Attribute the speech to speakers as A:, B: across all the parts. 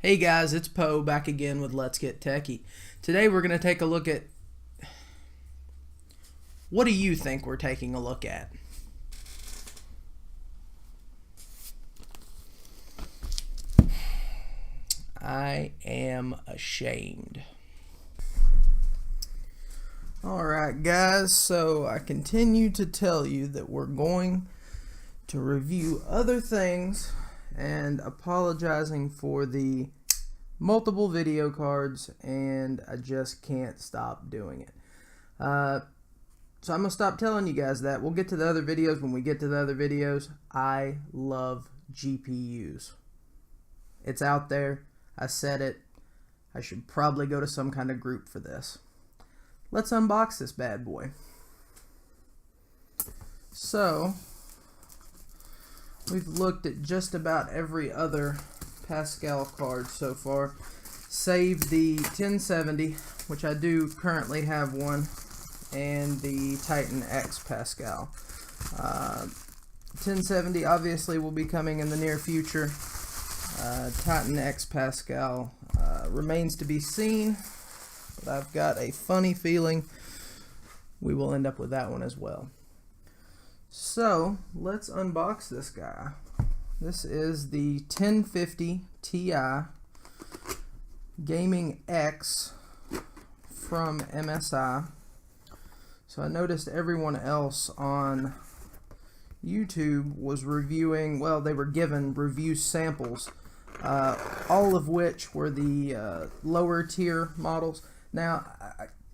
A: Hey guys, it's Poe back again with Let's Get Techie. Today we're going to take a look at, what do you think we're taking a look at? I am ashamed. Alright guys, so I continue to tell you that we're going to review other things and apologizing for the multiple video cards, and I just can't stop doing it. So I'm going to stop telling you guys that. We'll get to the other videos when we get to the other videos. I love GPUs. It's out there. I said it. I should probably go to some kind of group for this. Let's unbox this bad boy. So, we've looked at just about every other Pascal card so far, save the 1070, which I do currently have one, and the Titan X Pascal. 1070 obviously will be coming in the near future. Titan X Pascal remains to be seen, but I've got a funny feeling we will end up with that one as well. So let's unbox this guy. This is the 1050 Ti Gaming X from MSI. So I noticed everyone else on YouTube was reviewing, well, they were given review samples, all of which were the lower tier models. Now,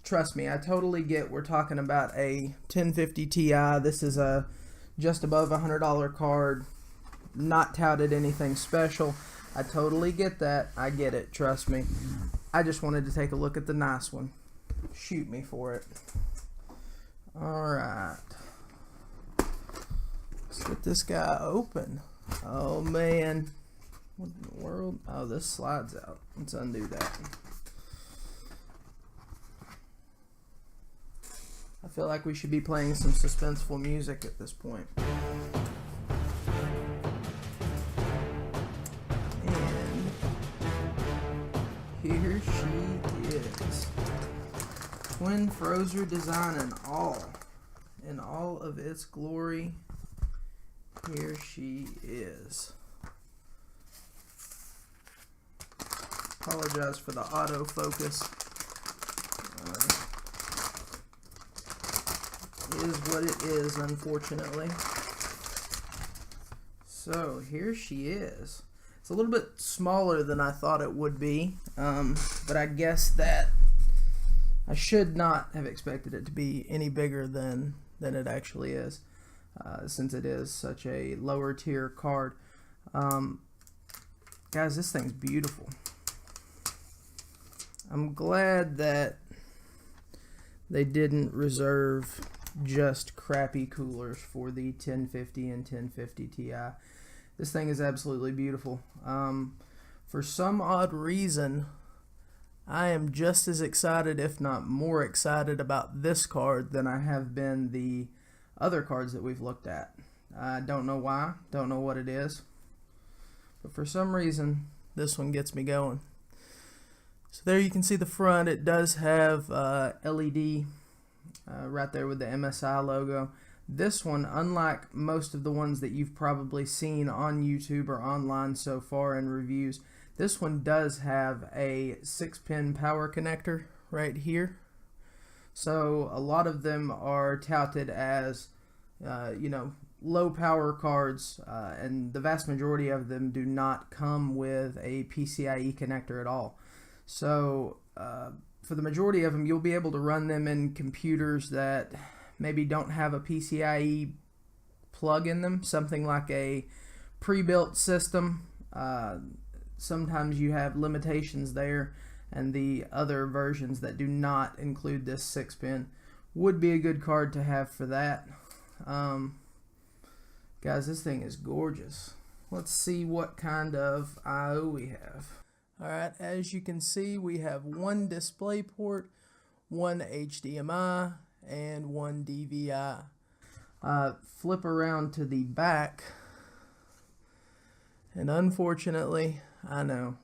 A: trust me, I totally get we're talking about a 1050 Ti. This is a just above $100 card, not touted anything special. I totally get that. I get it, trust me. I just wanted to take a look at the nice one. Shoot me for it. Alright. Let's get this guy open. Oh man. What in the world? Oh, this slides out. Let's undo that. I feel like we should be playing some suspenseful music at this point. And here she is. Twin Frozer design in all of its glory. Here she is. Apologize for the autofocus. Is what it is, unfortunately. So here she is. It's a little bit smaller than I thought it would be, but I guess that I should not have expected it to be any bigger than it actually is, since it is such a lower tier card. Guys, this thing's beautiful. I'm glad that they didn't reserve just crappy coolers for the 1050 and 1050 Ti. This thing is absolutely beautiful. For some odd reason, I am just as excited, if not more excited, about this card than I have been the other cards that we've looked at. I don't know why, don't know what it is, but for some reason this one gets me going. So there you can see the front. It does have LED right there with the MSI logo. This one, unlike most of the ones that you've probably seen on YouTube or online so far in reviews, this one does have a 6-pin power connector right here. So a lot of them are touted as low power cards, and the vast majority of them do not come with a PCIe connector at all. So for the majority of them, you'll be able to run them in computers that maybe don't have a PCIe plug in them, something like a pre-built system. Sometimes you have limitations there, and the other versions that do not include this 6-pin would be a good card to have for that. Guys, this thing is gorgeous. Let's see what kind of I/O we have. Alright, as you can see, we have one DisplayPort, one HDMI, and one DVI. Flip around to the back, and unfortunately, I know,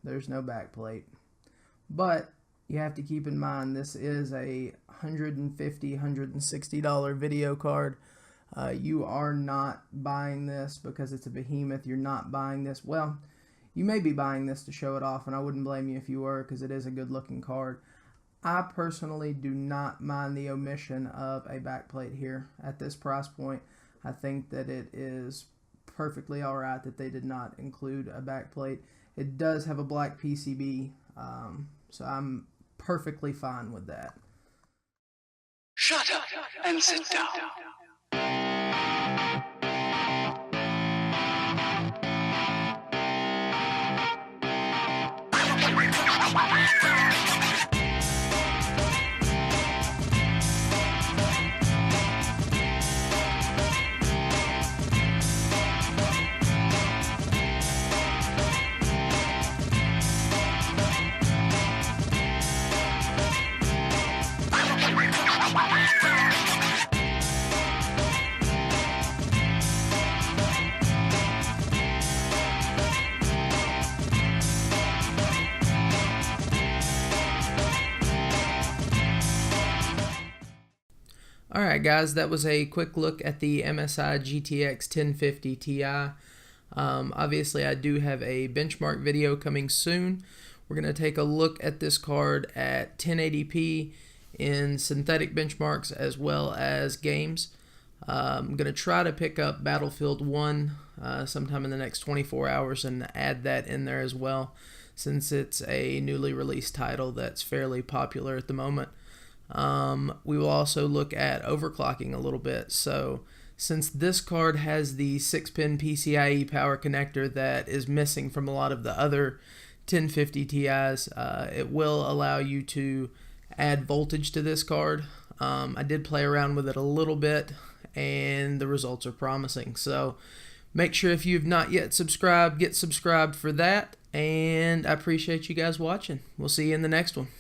A: There's no backplate. But you have to keep in mind this is a $150, $160 video card. You are not buying this because it's a behemoth. You're not buying this. Well, you may be buying this to show it off, and I wouldn't blame you if you were, because it is a good looking card. I personally do not mind the omission of a backplate here at this price point. I think that it is perfectly alright that they did not include a backplate. It does have a black PCB, so I'm perfectly fine with that.
B: Shut up and sit down.
A: Alright guys, that was a quick look at the MSI GTX 1050 Ti. Obviously I do have a benchmark video coming soon. We're going to take a look at this card at 1080p in synthetic benchmarks as well as games. I'm going to try to pick up Battlefield 1 sometime in the next 24 hours and add that in there as well, since it's a newly released title that's fairly popular at the moment. We will also look at overclocking a little bit. So since this card has the 6-pin PCIe power connector that is missing from a lot of the other 1050 Ti's, it will allow you to add voltage to this card. I did play around with it a little bit and the results are promising. So make sure if you've not yet subscribed, get subscribed for that. And I appreciate you guys watching. We'll see you in the next one.